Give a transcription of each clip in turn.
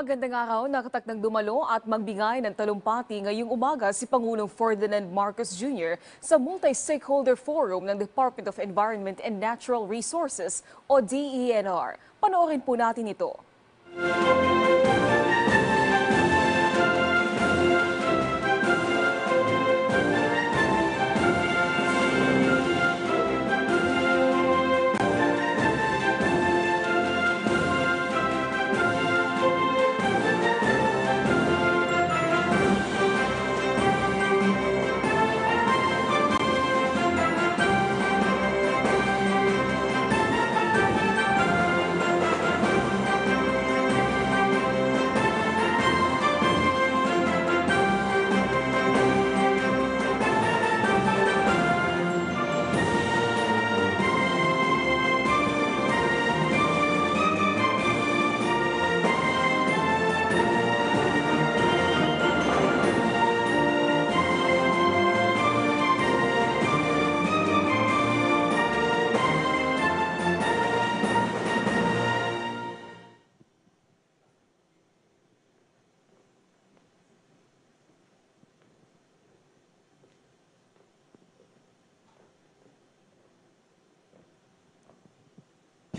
Magandang araw, nakatakdang dumalo at magbigay ng talumpati ngayong umaga si Pangulong Ferdinand Marcos Jr. sa Multi-Stakeholder Forum ng Department of Environment and Natural Resources o DENR. Panoorin po natin ito.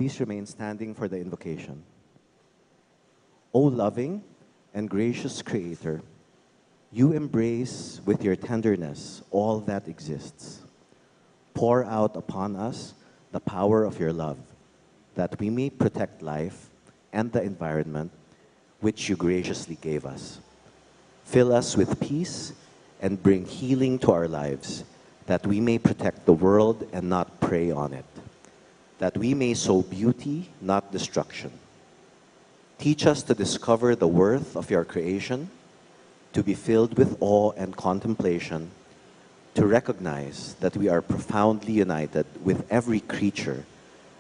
Please remain standing for the invocation. O loving and gracious Creator, you embrace with your tenderness all that exists. Pour out upon us the power of your love, that we may protect life and the environment which you graciously gave us. Fill us with peace and bring healing to our lives, that we may protect the world and not prey on it, that we may sow beauty, not destruction. Teach us to discover the worth of your creation, to be filled with awe and contemplation, to recognize that we are profoundly united with every creature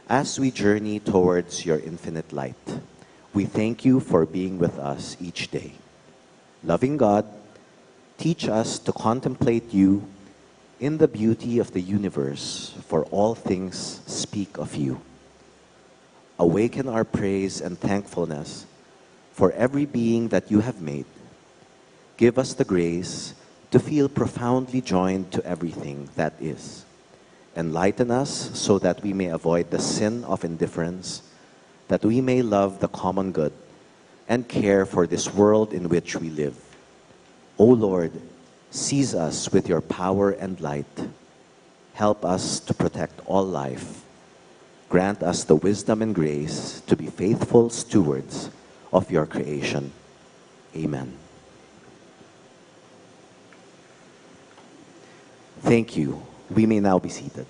as we journey towards your infinite light. We thank you for being with us each day. Loving God, teach us to contemplate you in the beauty of the universe, for all things speak of you. Awaken our praise and thankfulness for every being that you have made. Give us the grace to feel profoundly joined to everything that is. Enlighten us so that we may avoid the sin of indifference, that we may love the common good and care for this world in which we live. O Lord, seize us with your power and light. Help us to protect all life. Grant us the wisdom and grace to be faithful stewards of your creation. Amen. Thank you. We may now be seated.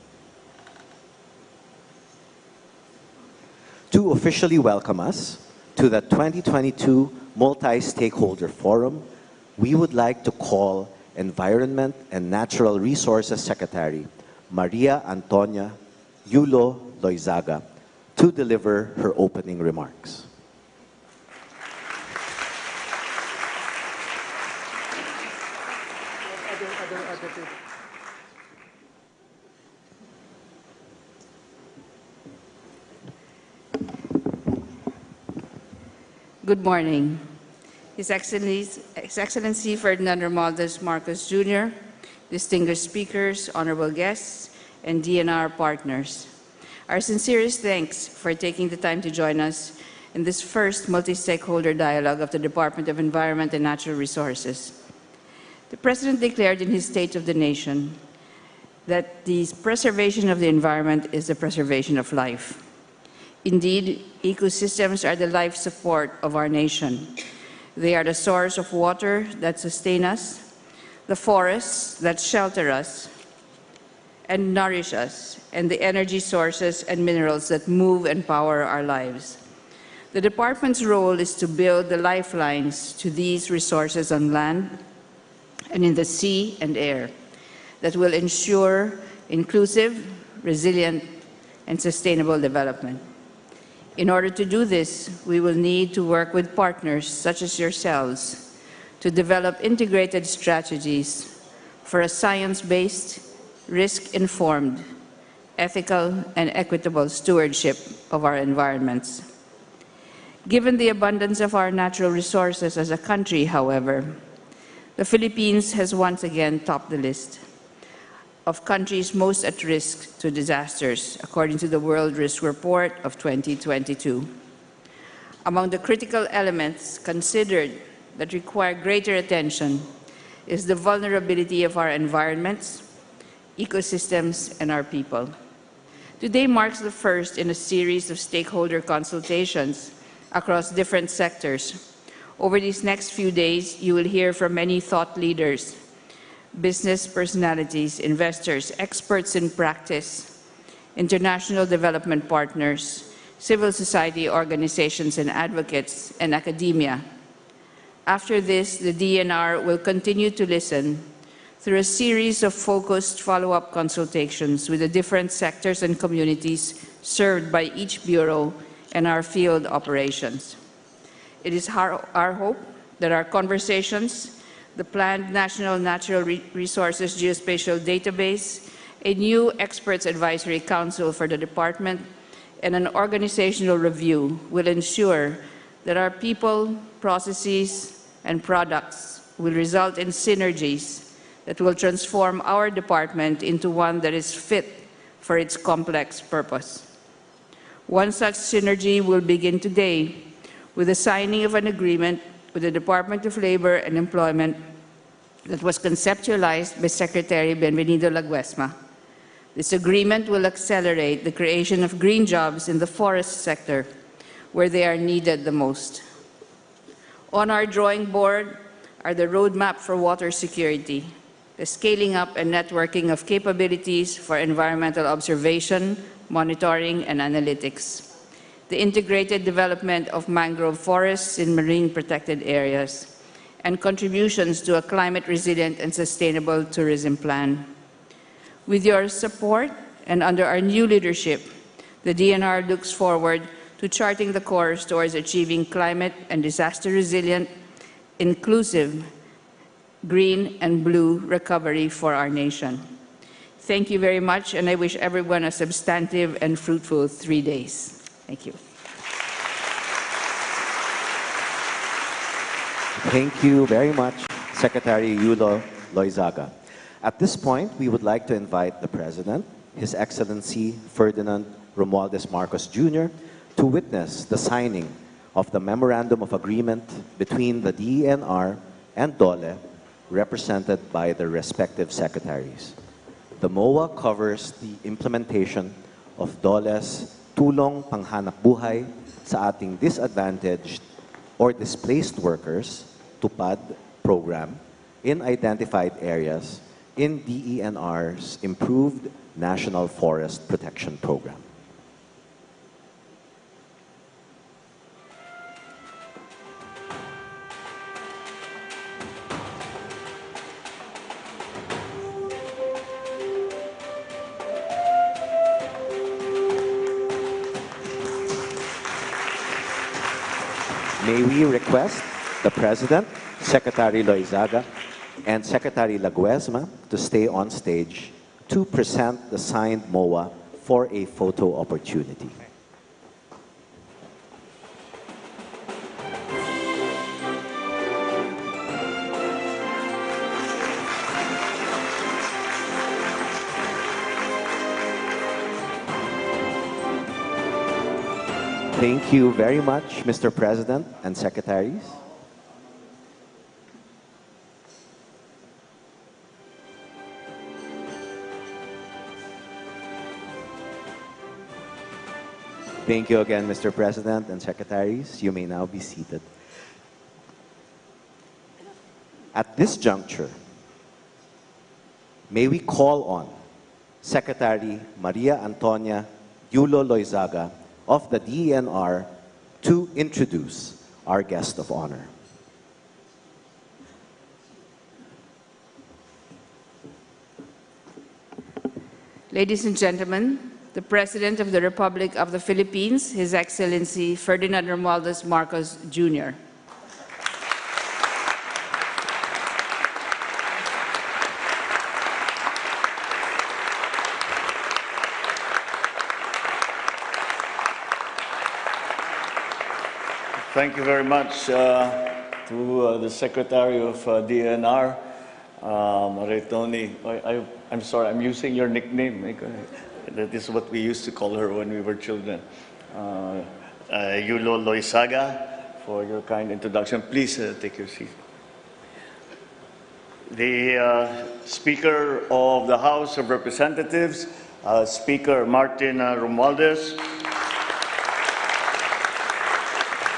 To officially welcome us to the 2022 Multi-Stakeholder Forum, we would like to call Environment and Natural Resources Secretary Maria Antonia Yulo Loizaga to deliver her opening remarks. Good morning. His Excellency Ferdinand Marcos Jr., distinguished speakers, honorable guests, and DENR partners. Our sincerest thanks for taking the time to join us in this first multi-stakeholder dialogue of the Department of Environment and Natural Resources. The President declared in his State of the Nation that the preservation of the environment is the preservation of life. Indeed, ecosystems are the life support of our nation. They are the source of water that sustain us, the forests that shelter us and nourish us, and the energy sources and minerals that move and power our lives. The department's role is to build the lifelines to these resources on land and in the sea and air that will ensure inclusive, resilient, and sustainable development. In order to do this, we will need to work with partners such as yourselves to develop integrated strategies for a science-based, risk-informed, ethical, and equitable stewardship of our environments. Given the abundance of our natural resources as a country, however, the Philippines has once again topped the list of countries most at risk to disasters, according to the World Risk Report of 2022. Among the critical elements considered that require greater attention is the vulnerability of our environments, ecosystems, and our people. Today marks the first in a series of stakeholder consultations across different sectors. Over these next few days, you will hear from many thought leaders, business personalities, investors, experts in practice, international development partners, civil society organizations and advocates, and academia. After this, the DENR will continue to listen through a series of focused follow-up consultations with the different sectors and communities served by each bureau and our field operations. It is our hope that our conversations, the planned National Natural Resources Geospatial Database, a new Experts Advisory Council for the Department, and an organizational review will ensure that our people, processes, and products will result in synergies that will transform our department into one that is fit for its complex purpose. One such synergy will begin today with the signing of an agreement with the Department of Labor and Employment that was conceptualized by Secretary Benvenido Laguesma. This agreement will accelerate the creation of green jobs in the forest sector, where they are needed the most. On our drawing board are the roadmap for water security, the scaling up and networking of capabilities for environmental observation, monitoring, and analytics, the integrated development of mangrove forests in marine protected areas, and contributions to a climate-resilient and sustainable tourism plan. With your support and under our new leadership, the DENR looks forward to charting the course towards achieving climate and disaster-resilient, inclusive, green and blue recovery for our nation. Thank you very much, and I wish everyone a substantive and fruitful 3 days. Thank you. Thank you very much, Secretary Yulo Loizaga. At this point, we would like to invite the President, His Excellency Ferdinand Romualdez Marcos Jr., to witness the signing of the Memorandum of Agreement between the DENR and DOLE, represented by the respective secretaries. The MOA covers the implementation of DOLE's Tulong Panghanap Buhay sa ating disadvantaged or displaced workers, TUPAD program, in identified areas in DENR's improved National Forest Protection Program. May we request the President, Secretary Loizaga, and Secretary Laguesma to stay on stage to present the signed MOA for a photo opportunity. Thank you very much, Mr. President and Secretaries. Thank you again, Mr. President and Secretaries. You may now be seated. At this juncture, may we call on Secretary Maria Antonia Yulo Loizaga of the DENR to introduce our guest of honor. Ladies and gentlemen, the President of the Republic of the Philippines, His Excellency Ferdinand Romualdez Marcos Jr. Thank you very much to the Secretary of DNR, Maritoni. I'm sorry, I'm using your nickname. That is what we used to call her when we were children. Yulo Loizaga, for your kind introduction. Please take your seat. The Speaker of the House of Representatives, Speaker Martin Romualdez.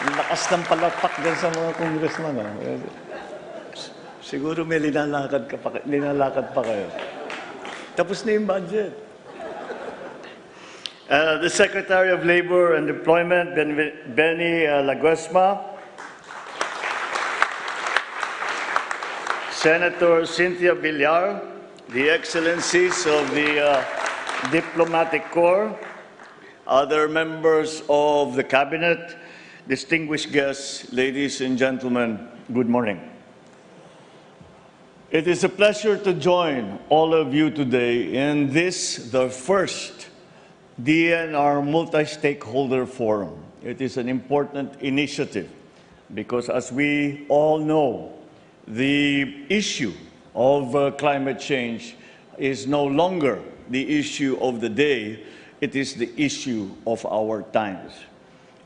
Lakas ng palakpak din sa mga congressman. Siguro may linalakad pa kayo. Tapos na yung budget. The Secretary of Labor and Employment, Benny Laguesma. Senator Cynthia Villar, the Excellencies of the Diplomatic Corps, other members of the Cabinet, distinguished guests, ladies and gentlemen, good morning. It is a pleasure to join all of you today in this, the first DENR Multistakeholder Forum. It is an important initiative because, as we all know, the issue of climate change is no longer the issue of the day, it is the issue of our times.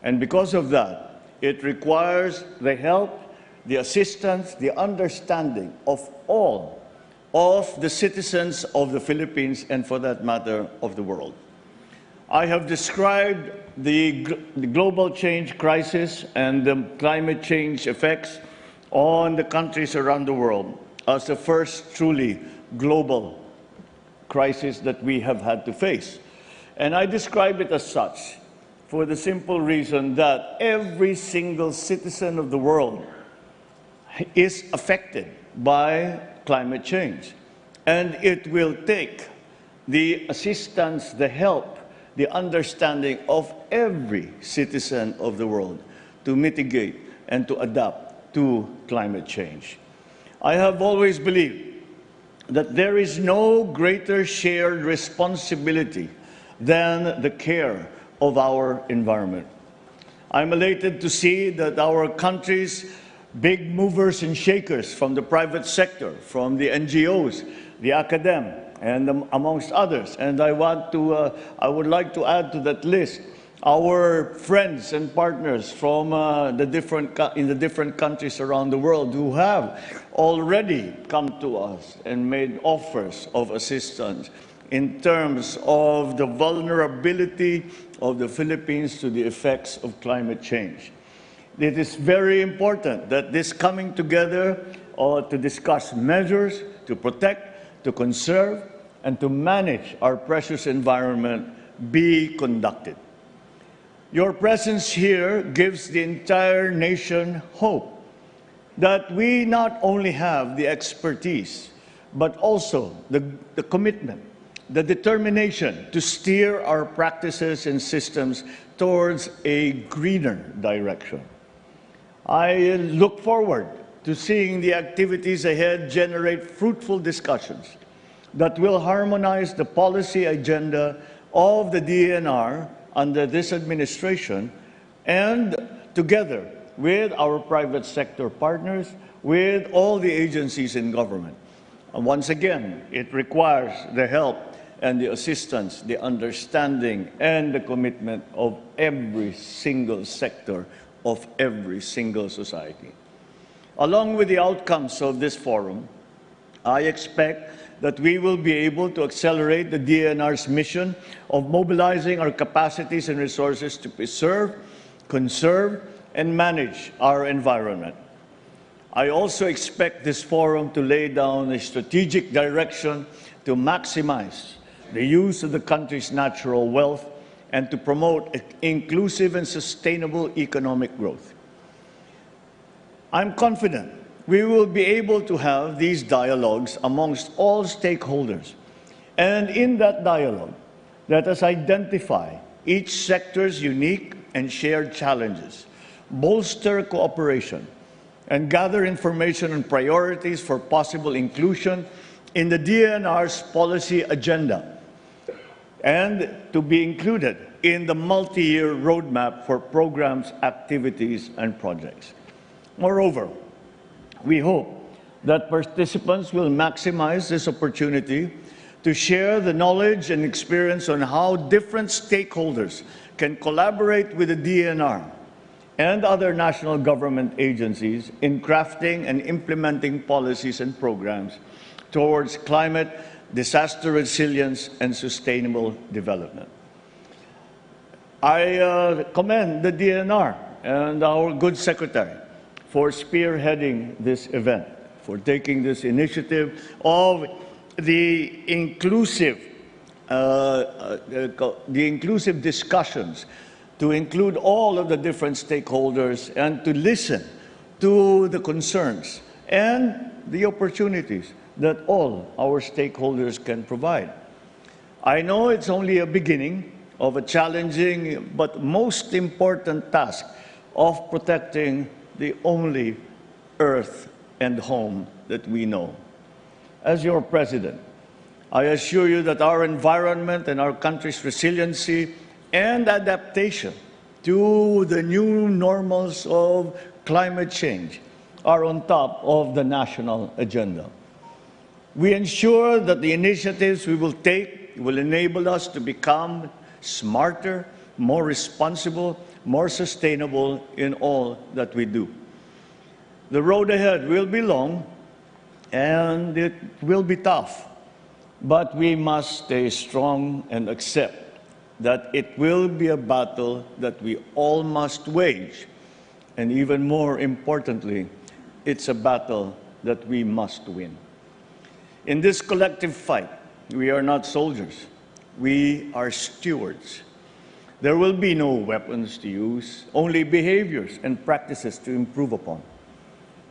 And because of that, it requires the help, the assistance, the understanding of all of the citizens of the Philippines and, for that matter, of the world. I have described the global change crisis and the climate change effects on the countries around the world as the first truly global crisis that we have had to face. And I describe it as such for the simple reason that every single citizen of the world is affected by climate change. And it will take the assistance, the help, the understanding of every citizen of the world to mitigate and to adapt to climate change. I have always believed that there is no greater shared responsibility than the care of our environment. I'm elated to see that our country's big movers and shakers from the private sector, from the NGOs, the academia, and amongst others. And I would like to add to that list our friends and partners from in the different countries around the world who have already come to us and made offers of assistance in terms of the vulnerability of the Philippines to the effects of climate change. It is very important that this coming together to discuss measures to protect, to conserve, and to manage our precious environment be conducted. Your presence here gives the entire nation hope that we not only have the expertise, but also the commitment, the determination to steer our practices and systems towards a greener direction. I look forward to seeing the activities ahead generate fruitful discussions that will harmonize the policy agenda of the DENR under this administration and together with our private sector partners, with all the agencies in government. And once again, it requires the help and the assistance, the understanding, and the commitment of every single sector of every single society. Along with the outcomes of this forum, I expect that we will be able to accelerate the DENR's mission of mobilizing our capacities and resources to preserve, conserve, and manage our environment. I also expect this forum to lay down a strategic direction to maximize the use of the country's natural wealth and to promote inclusive and sustainable economic growth. I'm confident we will be able to have these dialogues amongst all stakeholders. And in that dialogue, let us identify each sector's unique and shared challenges, bolster cooperation, and gather information on priorities for possible inclusion in the DENR's policy agenda, and to be included in the multi-year roadmap for programs, activities, and projects. Moreover, we hope that participants will maximize this opportunity to share the knowledge and experience on how different stakeholders can collaborate with the DENR and other national government agencies in crafting and implementing policies and programs towards climate, disaster resilience, and sustainable development. I commend the DENR and our good secretary for spearheading this event, for taking this initiative of the inclusive discussions to include all of the different stakeholders and to listen to the concerns and the opportunities that all our stakeholders can provide. I know it's only a beginning of a challenging but most important task of protecting the only earth and home that we know. As your president, I assure you that our environment and our country's resiliency and adaptation to the new normals of climate change are on top of the national agenda. We ensure that the initiatives we will take will enable us to become smarter, more responsible, more sustainable in all that we do. The road ahead will be long and it will be tough, but we must stay strong and accept that it will be a battle that we all must wage. And even more importantly, it's a battle that we must win. In this collective fight, we are not soldiers, we are stewards. There will be no weapons to use, only behaviors and practices to improve upon.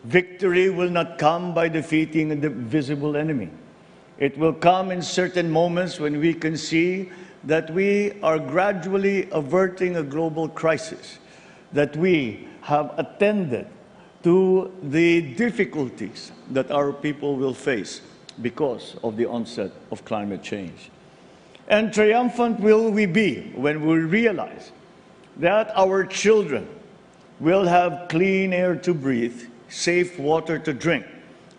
Victory will not come by defeating the visible enemy. It will come in certain moments when we can see that we are gradually averting a global crisis, that we have attended to the difficulties that our people will face because of the onset of climate change. And triumphant will we be when we realize that our children will have clean air to breathe, safe water to drink,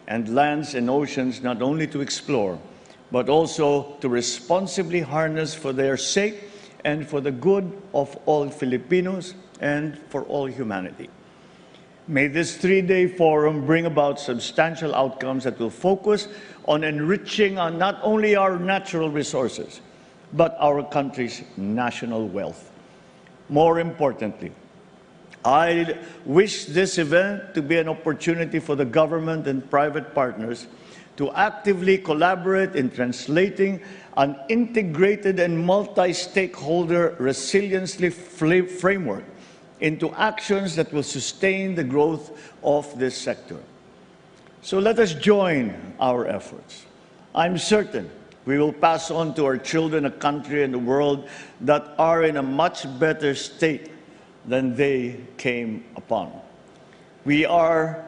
and lands and oceans not only to explore, but also to responsibly harness for their sake and for the good of all Filipinos and for all humanity. May this three-day forum bring about substantial outcomes that will focus on enriching not only our natural resources, but our country's national wealth. More importantly, I wish this event to be an opportunity for the government and private partners to actively collaborate in translating an integrated and multi-stakeholder resiliency framework into actions that will sustain the growth of this sector. So let us join our efforts. I'm certain we will pass on to our children a country and a world that are in a much better state than they came upon. We are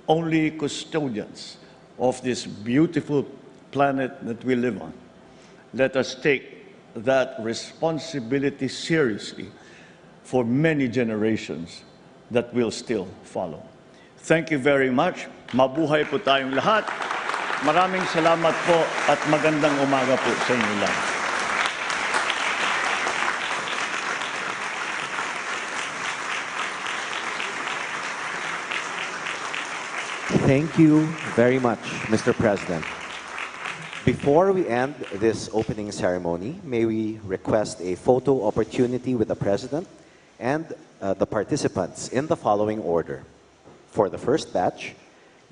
only custodians of this beautiful planet that we live on. Let us take that responsibility seriously for many generations that will still follow. Thank you very much. Mabuhay po tayong lahat. Maraming salamat po at magandang umaga po sa inyo lahat. Thank you very much, Mr. President. Before we end this opening ceremony, may we request a photo opportunity with the President and the participants in the following order. For the first batch,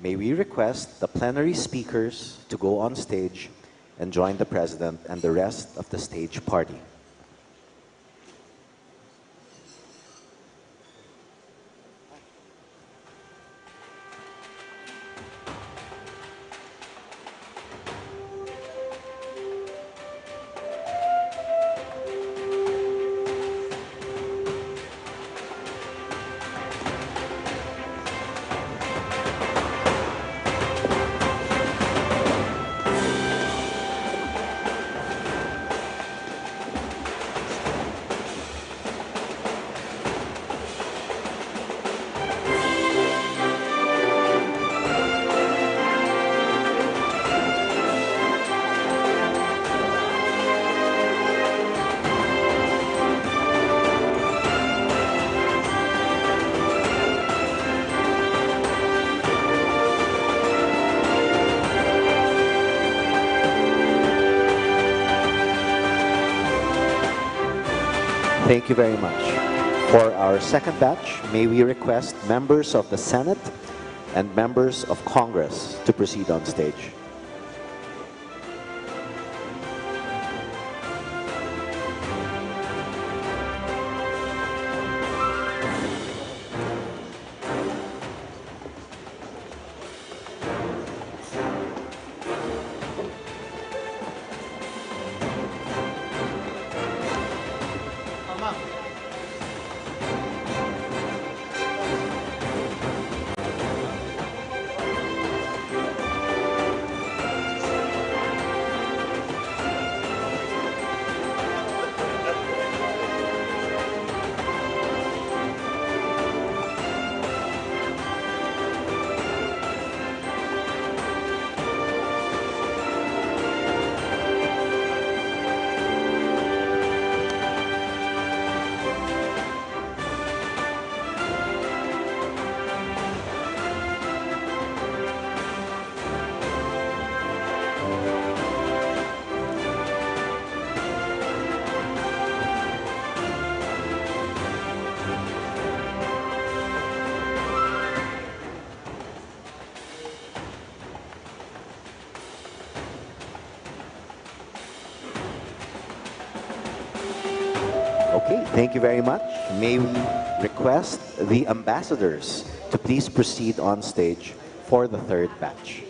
may we request the plenary speakers to go on stage and join the President and the rest of the stage party. Thank you very much. For our second batch, may we request members of the Senate and members of Congress to proceed on stage. Okay, thank you very much. May we request the ambassadors to please proceed on stage for the third batch.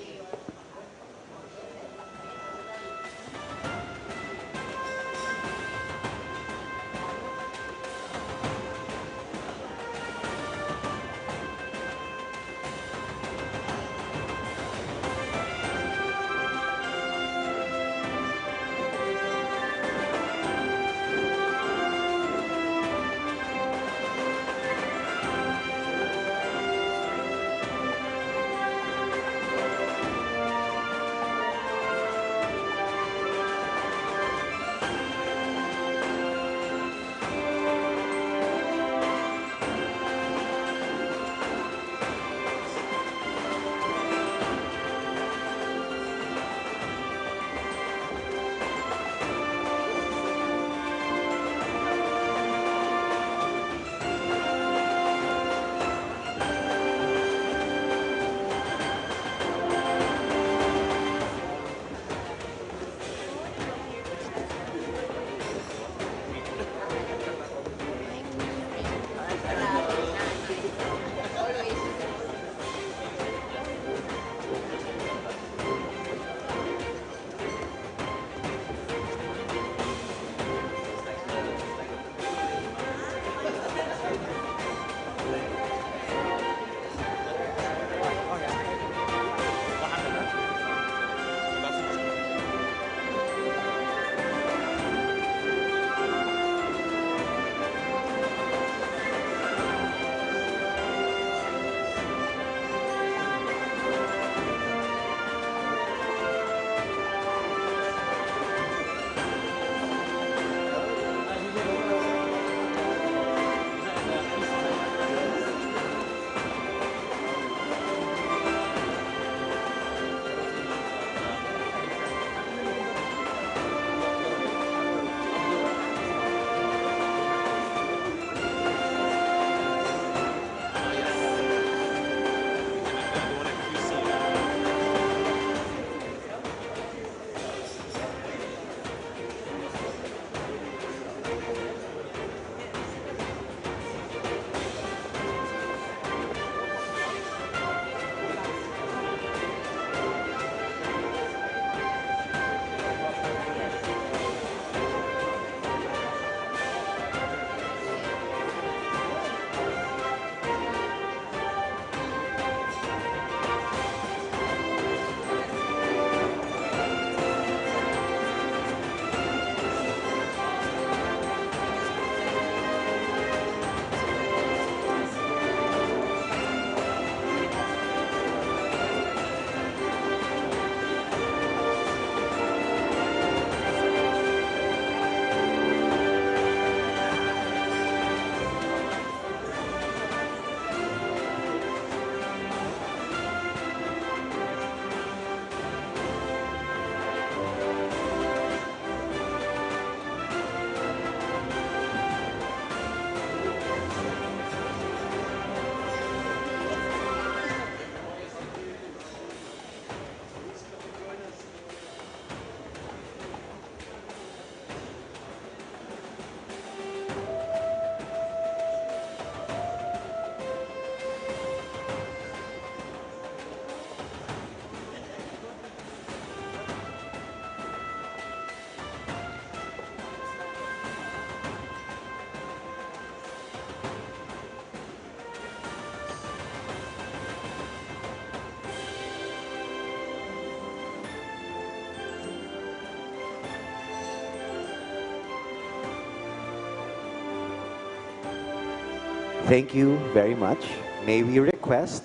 Thank you very much. May we request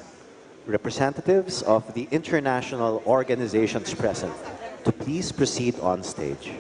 representatives of the international organizations present to please proceed on stage.